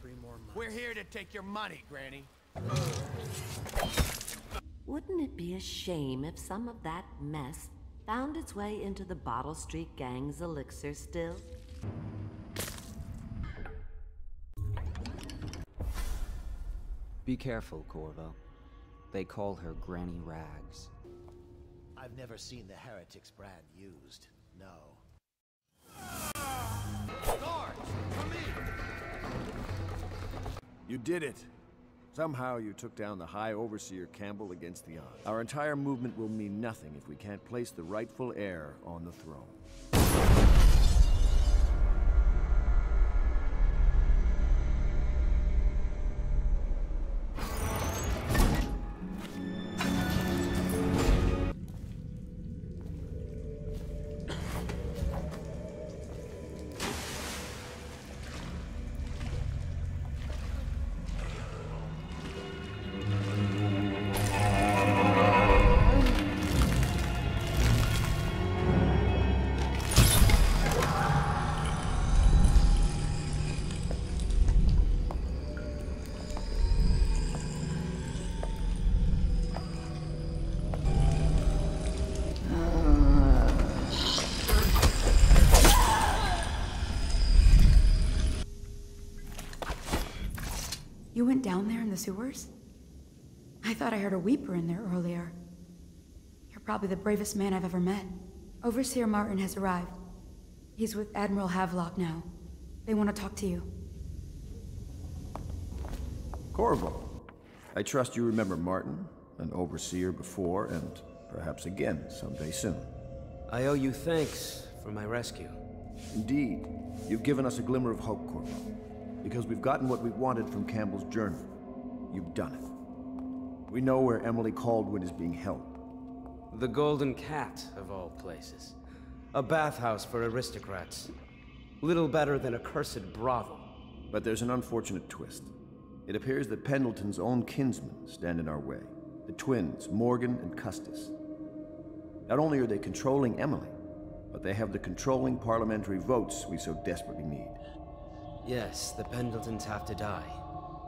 3 more months. We're here to take your money, Granny. Wouldn't it be a shame if some of that mess found its way into the Bottle Street Gang's elixir still? Be careful, Corvo. They call her Granny Rags. I've never seen the Heretics brand used, no. Guards, come in! You did it. Somehow you took down the High Overseer Campbell against the odds. Our entire movement will mean nothing if we can't place the rightful heir on the throne. You went down there in the sewers? I thought I heard a weeper in there earlier. You're probably the bravest man I've ever met. Overseer Martin has arrived. He's with Admiral Havelock now. They want to talk to you. Corvo, I trust you remember Martin, an overseer before, and perhaps again someday soon. I owe you thanks for my rescue. Indeed, you've given us a glimmer of hope, Corvo. Because we've gotten what we wanted from Campbell's journal. You've done it. We know where Emily Kaldwin is being held. The Golden Cat, of all places. A bathhouse for aristocrats. Little better than a cursed brothel. But there's an unfortunate twist. It appears that Pendleton's own kinsmen stand in our way. The twins, Morgan and Custis. Not only are they controlling Emily, but they have the controlling parliamentary votes we so desperately need. Yes, the Pendletons have to die.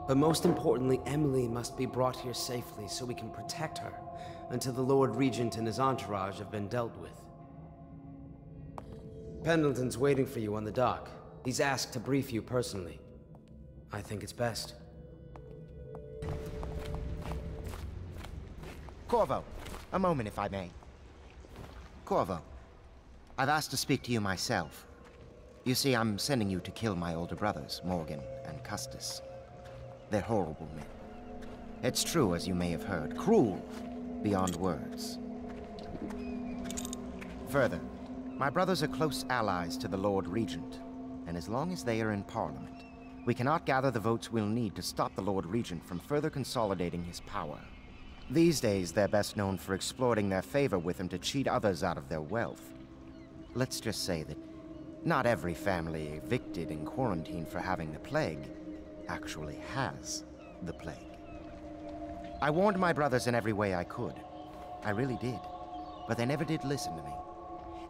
But most importantly, Emily must be brought here safely so we can protect her until the Lord Regent and his entourage have been dealt with. Pendleton's waiting for you on the dock. He's asked to brief you personally. I think it's best. Corvo, a moment if I may. Corvo, I've asked to speak to you myself. You see, I'm sending you to kill my older brothers, Morgan and Custis. They're horrible men. It's true, as you may have heard, cruel beyond words. Further, my brothers are close allies to the Lord Regent, and as long as they are in Parliament, we cannot gather the votes we'll need to stop the Lord Regent from further consolidating his power. These days, they're best known for exploiting their favor with him to cheat others out of their wealth. Let's just say that not every family evicted and quarantined for having the plague actually has the plague. I warned my brothers in every way I could. I really did. But they never did listen to me.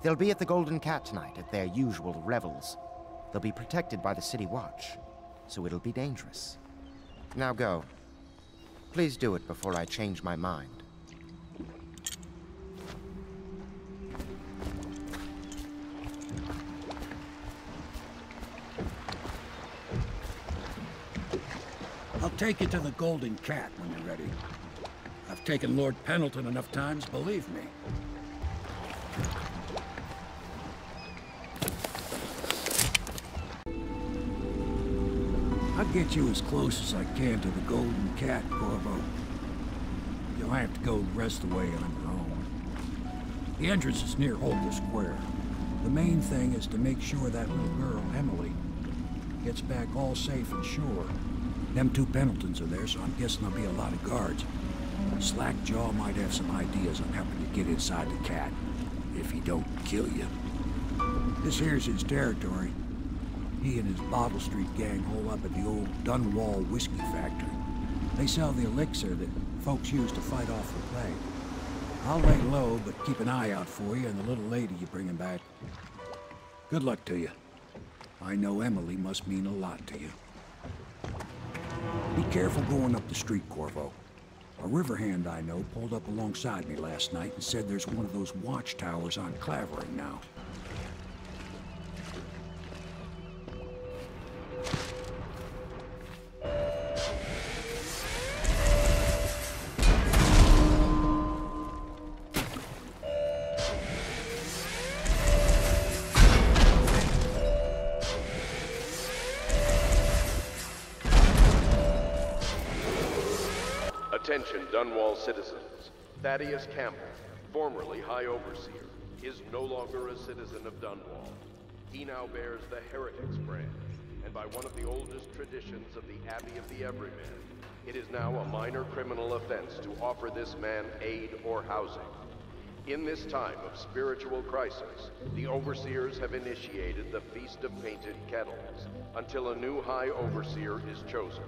They'll be at the Golden Cat tonight at their usual revels. They'll be protected by the City Watch, so it'll be dangerous. Now go. Please do it before I change my mind. I'll take you to the Golden Cat when you're ready. I've taken Lord Pendleton enough times, believe me. I'll get you as close as I can to the Golden Cat, Corvo. You'll have to go the rest of the way on your own. The entrance is near Holker Square. The main thing is to make sure that little girl, Emily, gets back all safe and sure. Them 2 Pendletons are there, so I'm guessing there'll be a lot of guards. Slackjaw might have some ideas on how to get inside the cat, if he don't kill you. This here's his territory. He and his Bottle Street gang hole up at the old Dunwall whiskey factory. They sell the elixir that folks use to fight off the plague. I'll lay low, but keep an eye out for you and the little lady you bring him back. Good luck to you. I know Emily must mean a lot to you. Be careful going up the street, Corvo. A river hand I know pulled up alongside me last night and said there's one of those watchtowers on Clavering now. Attention, Dunwall citizens. Thaddeus Campbell, formerly High Overseer, is no longer a citizen of Dunwall. He now bears the Heretics brand, and by one of the oldest traditions of the Abbey of the Everyman, it is now a minor criminal offense to offer this man aid or housing. In this time of spiritual crisis, the Overseers have initiated the Feast of Painted Kettles, until a new High Overseer is chosen.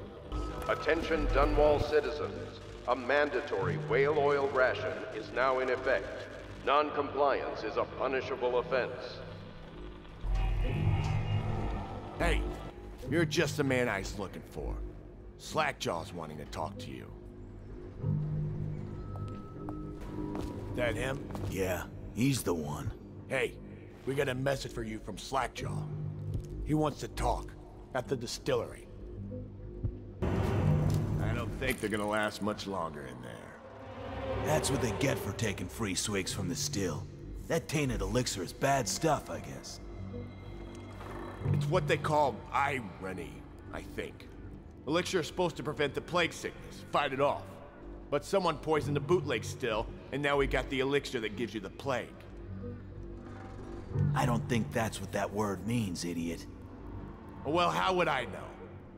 Attention, Dunwall citizens. A mandatory whale oil ration is now in effect. Non-compliance is a punishable offense. Hey, you're just the man I was looking for. Slackjaw's wanting to talk to you. That him? Yeah, he's the one. Hey, we got a message for you from Slackjaw. He wants to talk at the distillery. I don't think they're gonna last much longer in there. That's what they get for taking free swigs from the still. That tainted elixir is bad stuff, I guess. It's what they call irony, I think. Elixir is supposed to prevent the plague sickness, fight it off. But someone poisoned the bootleg still, and now we got the elixir that gives you the plague. I don't think that's what that word means, idiot. Well, how would I know?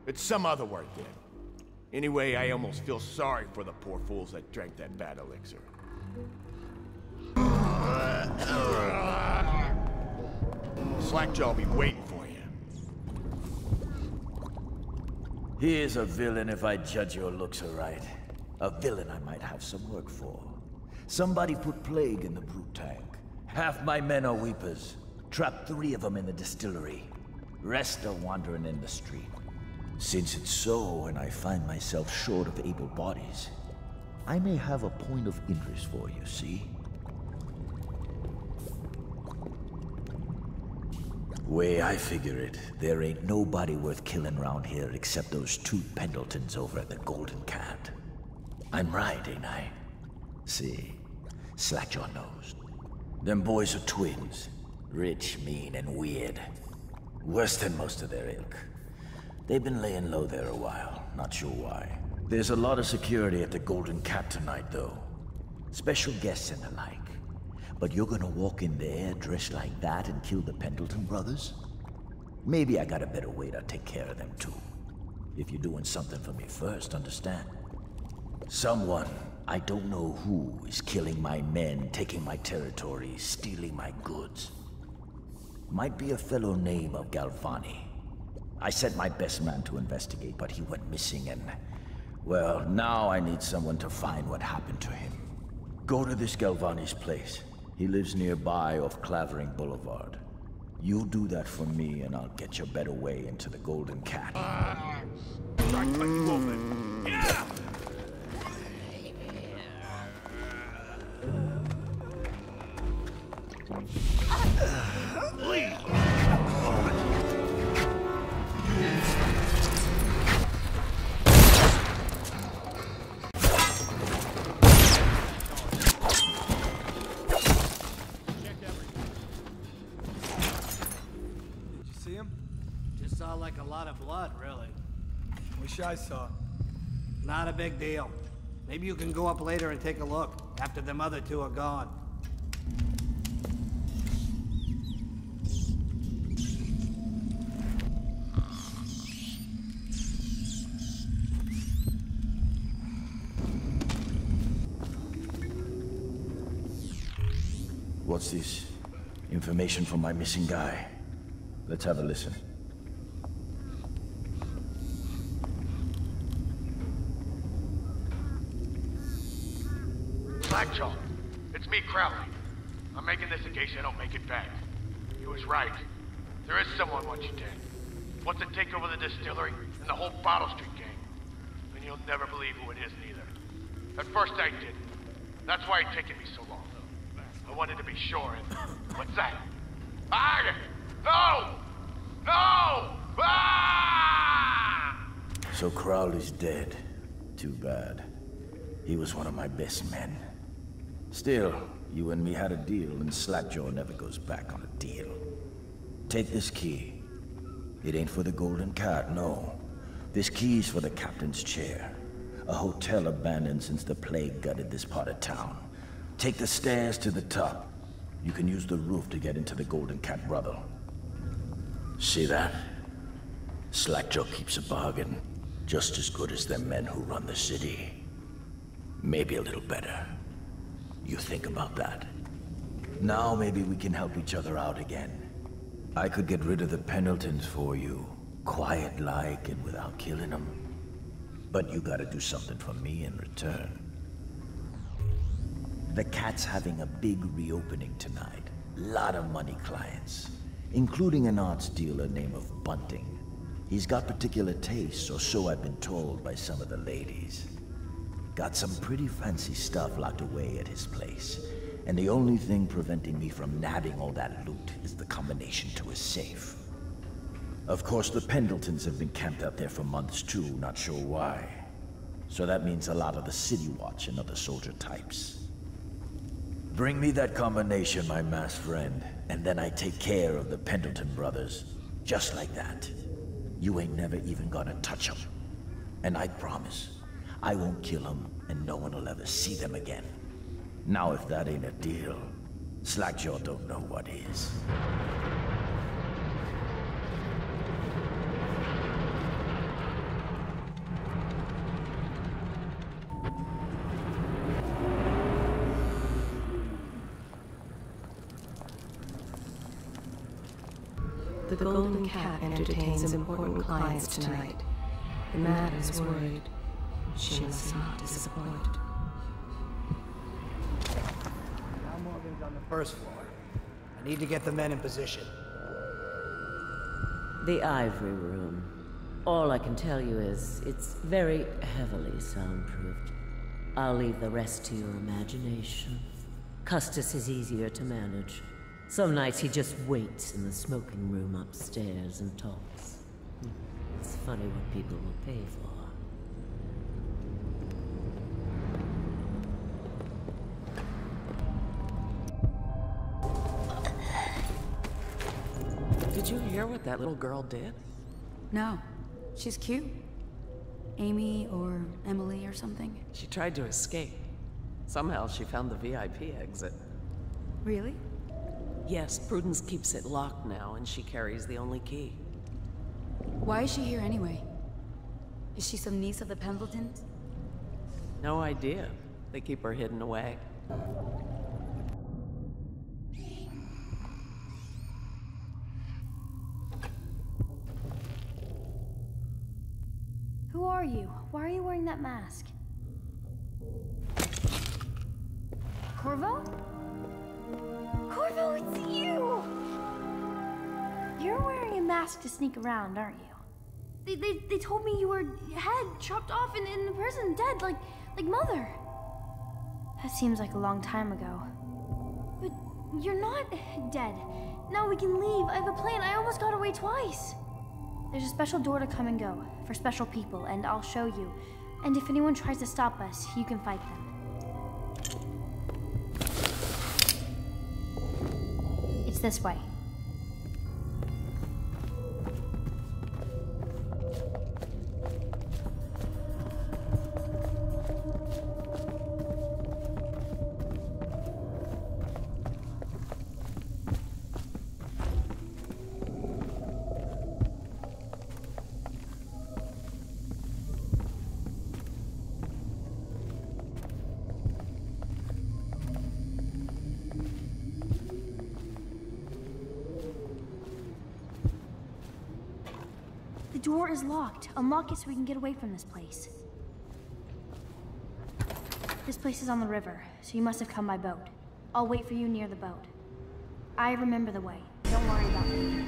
It's some other word then. Anyway, I almost feel sorry for the poor fools that drank that bad elixir. Slackjaw will be waiting for you. He is a villain if I judge your looks aright. A villain I might have some work for. Somebody put plague in the brute tank. Half my men are weepers. Trapped 3 of them in the distillery. Rest are wandering in the street. Since it's so, and I find myself short of able bodies, I may have a point of interest for you, see? Way I figure it, there ain't nobody worth killing around here except those 2 Pendletons over at the Golden Cat. I'm right, ain't I? See, Slackjaw knows. Them boys are twins. Rich, mean, and weird. Worse than most of their ilk. They've been laying low there a while, not sure why. There's a lot of security at the Golden Cat tonight, though. Special guests and the like. But you're gonna walk in there dressed like that and kill the Pendleton brothers? Maybe I got a better way to take care of them, too. If you're doing something for me first, understand? Someone, I don't know who, is killing my men, taking my territory, stealing my goods. Might be a fellow named of Galvani. I sent my best man to investigate, but he went missing and... well, now I need someone to find what happened to him. Go to this Galvani's place. He lives nearby off Clavering Boulevard. You do that for me and I'll get you a better way into the Golden Cat. Yeah! Just saw like a lot of blood, really. Wish I saw. Not a big deal. Maybe you can go up later and take a look, after them other 2 are gone. What's this? Information from my missing guy. Let's have a listen. Slackjaw, it's me, Crowley. I'm making this in case I don't make it back. He was right. There is someone wants you dead. Wants to take over the distillery and the whole Bottle Street gang. and you'll never believe who it is neither. At first I did. That's why it's taken me so long. I wanted to be sure, and what's that? No! No! Ah! So Crowley's dead. Too bad. He was one of my best men. Still, you and me had a deal, and Slackjaw never goes back on a deal. Take this key. It ain't for the Golden Cat, no. This key's for the captain's chair. A hotel abandoned since the plague gutted this part of town. Take the stairs to the top. You can use the roof to get into the Golden Cat brothel. See that? Slackjaw keeps a bargain. Just as good as the men who run the city. Maybe a little better. You think about that. Now maybe we can help each other out again. I could get rid of the Pendletons for you. Quiet-like and without killing them. But you gotta do something for me in return. The Cat's having a big reopening tonight. Lot of money clients. Including an arts dealer named of Bunting. He's got particular tastes, or so I've been told by some of the ladies. Got some pretty fancy stuff locked away at his place. And the only thing preventing me from nabbing all that loot is the combination to his safe. Of course, the Pendletons have been camped out there for months too, not sure why. So that means a lot of the City Watch and other soldier types. Bring me that combination, my masked friend, and then I take care of the Pendleton brothers. Just like that. You ain't never even gonna touch them. And I promise, I won't kill them, and no one will ever see them again. Now if that ain't a deal, Slackjaw don't know what is. The Golden Cat entertains important clients tonight. The man is worried. She must not disappoint. Now Morgan's on the first floor. I need to get the men in position. The Ivory Room. All I can tell you is, it's very heavily soundproofed. I'll leave the rest to your imagination. Custis is easier to manage. Some nights he just waits in the smoking room upstairs and talks. It's funny what people will pay for. Did you hear what that little girl did? No. She's cute. Amy or Emily or something. She tried to escape. Somehow she found the VIP exit. Really? Yes, Prudence keeps it locked now, and she carries the only key. Why is she here anyway? Is she some niece of the Pendletons? No idea. They keep her hidden away. Who are you? Why are you wearing that mask? Corvo? Corvo, it's you! You're wearing a mask to sneak around, aren't you? They told me you were head chopped off in the prison, dead, like Mother. That seems like a long time ago. But you're not dead. Now we can leave. I have a plan. I almost got away twice. There's a special door to come and go, for special people, and I'll show you. And if anyone tries to stop us, you can fight them. It's this way. The door is locked. Unlock it so we can get away from this place. This place is on the river, so you must have come by boat. I'll wait for you near the boat. I remember the way. Don't worry about me.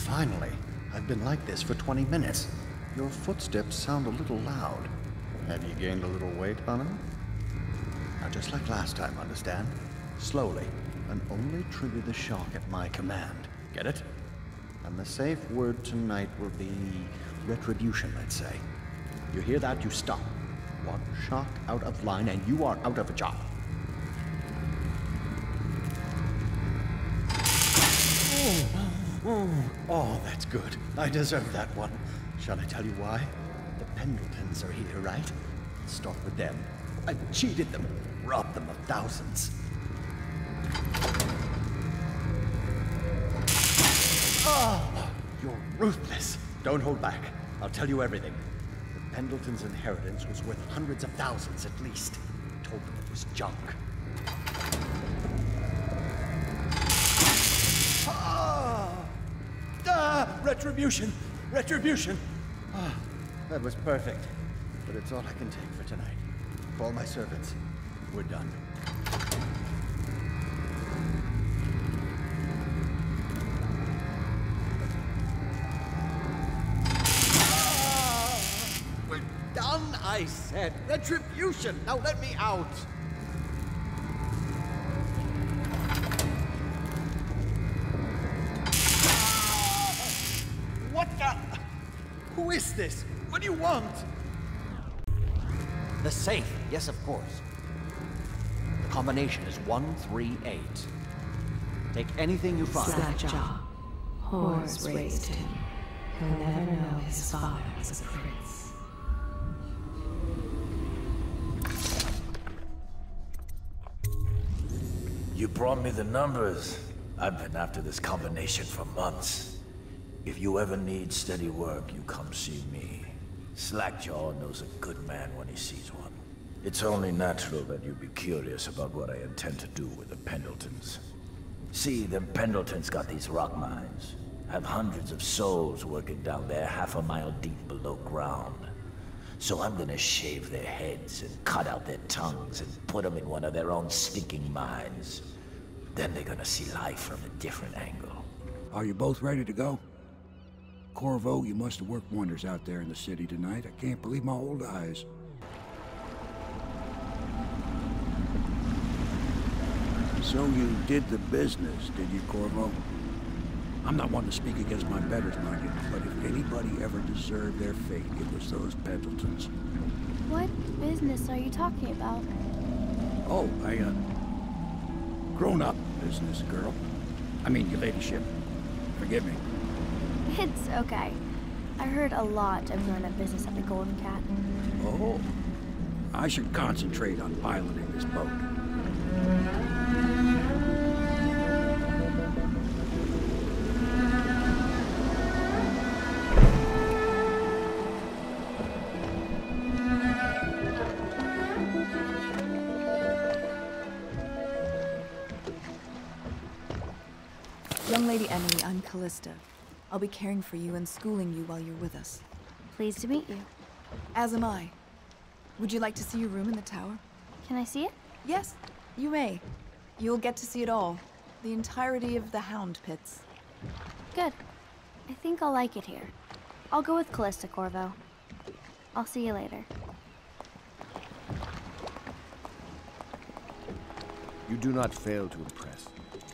Finally. I've been like this for 20 minutes. Your footsteps sound a little loud. Have you gained a little weight, Hunter? Now, just like last time, understand? Slowly, and only trigger the shock at my command. Get it? And the safe word tonight will be retribution, let's say. You hear that, you stop. One shock out of line, and you are out of a job. Oh, that's good. I deserve that one. Shall I tell you why? The Pendletons are here, right? Let's start with them. I cheated them, robbed them of thousands. Oh, you're ruthless. Don't hold back. I'll tell you everything. The Pendletons' inheritance was worth hundreds of thousands at least. I told them it was junk. Retribution! Retribution! Ah, that was perfect. But it's all I can take for tonight. Call my servants. We're done. We're done, I said. Retribution! Now let me out! Who is this? What do you want? The safe, yes, of course. The combination is 138. Take anything you find. Slackjaw. Whores raised him. He'll never know his father was a prince. You brought me the numbers. I've been after this combination for months. If you ever need steady work, you come see me. Slackjaw knows a good man when he sees one. It's only natural that you be curious about what I intend to do with the Pendletons. See, them Pendletons got these rock mines. Have hundreds of souls working down there 1/2 a mile deep below ground. So I'm gonna shave their heads and cut out their tongues and put them in one of their own stinking mines. Then they're gonna see life from a different angle. Are you both ready to go? Corvo, you must have worked wonders out there in the city tonight. I can't believe my old eyes. So you did the business, did you, Corvo? I'm not one to speak against my betters, mind you, but if anybody ever deserved their fate, it was those Pendletons. What business are you talking about? Oh, grown-up business, girl. I mean, your ladyship. Forgive me. It's okay. I heard a lot of grown-up business at the Golden Cat. Oh. I should concentrate on piloting this boat. Young Lady Emily, I'm Callista. I'll be caring for you and schooling you while you're with us. Pleased to meet you. As am I. Would you like to see your room in the tower? Can I see it? Yes, you may. You'll get to see it all. The entirety of the Hound Pits. Good. I think I'll like it here. I'll go with Callista, Corvo. I'll see you later. You do not fail to impress.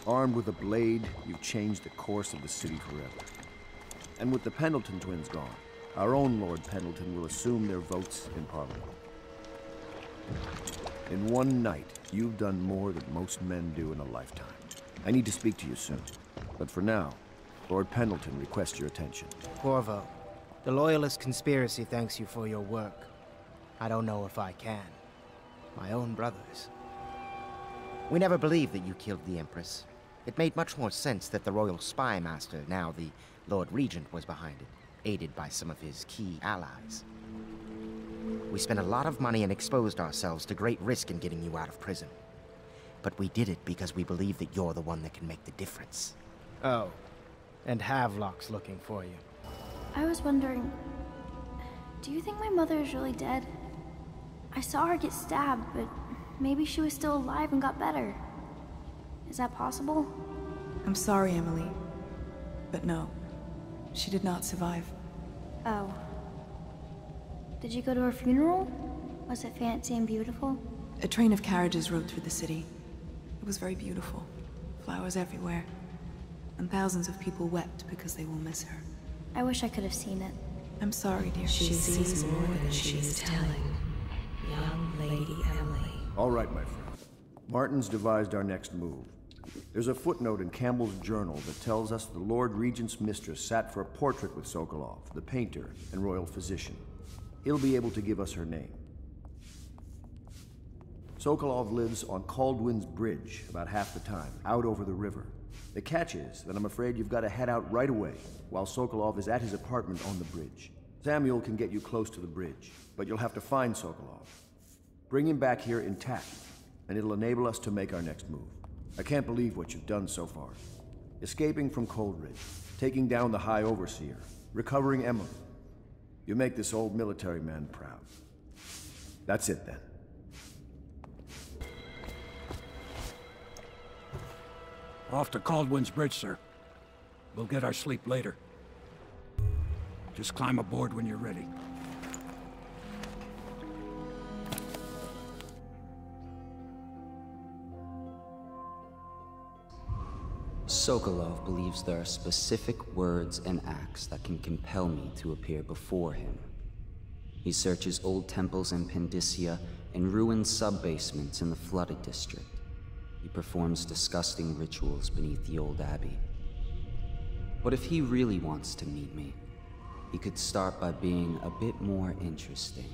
Armed with a blade, you've changed the course of the city forever. And with the Pendleton Twins gone, our own Lord Pendleton will assume their votes in Parliament. In one night, you've done more than most men do in a lifetime. I need to speak to you soon. But for now, Lord Pendleton requests your attention. Corvo, the Loyalist conspiracy thanks you for your work. I don't know if I can. My own brothers. We never believed that you killed the Empress. It made much more sense that the Royal Spy Master, now the Lord Regent, was behind it, aided by some of his key allies. We spent a lot of money and exposed ourselves to great risk in getting you out of prison. But we did it because we believe that you're the one that can make the difference. Oh, and Havelock's looking for you. I was wondering, do you think my mother is really dead? I saw her get stabbed, but maybe she was still alive and got better. Is that possible? I'm sorry, Emily. But no. She did not survive. Oh. Did you go to her funeral? Was it fancy and beautiful? A train of carriages rode through the city. It was very beautiful. Flowers everywhere. And thousands of people wept because they will miss her. I wish I could have seen it. I'm sorry, dear. She sees more than she is telling. Young Lady Emily. All right, my friend. Martin's devised our next move. There's a footnote in Campbell's journal that tells us the Lord Regent's mistress sat for a portrait with Sokolov, the painter and royal physician. He'll be able to give us her name. Sokolov lives on Kaldwin's bridge about half the time, out over the river. The catch is that I'm afraid you've got to head out right away, while Sokolov is at his apartment on the bridge. Samuel can get you close to the bridge, but you'll have to find Sokolov. Bring him back here intact, and it'll enable us to make our next move. I can't believe what you've done so far. Escaping from Coldridge, taking down the High Overseer, recovering Emily. You make this old military man proud. That's it, then. Off to Kaldwin's bridge, sir. We'll get our sleep later. Just climb aboard when you're ready. Sokolov believes there are specific words and acts that can compel me to appear before him. He searches old temples in Pendicia and ruined sub-basements in the flooded district. He performs disgusting rituals beneath the old abbey. But if he really wants to meet me, he could start by being a bit more interesting.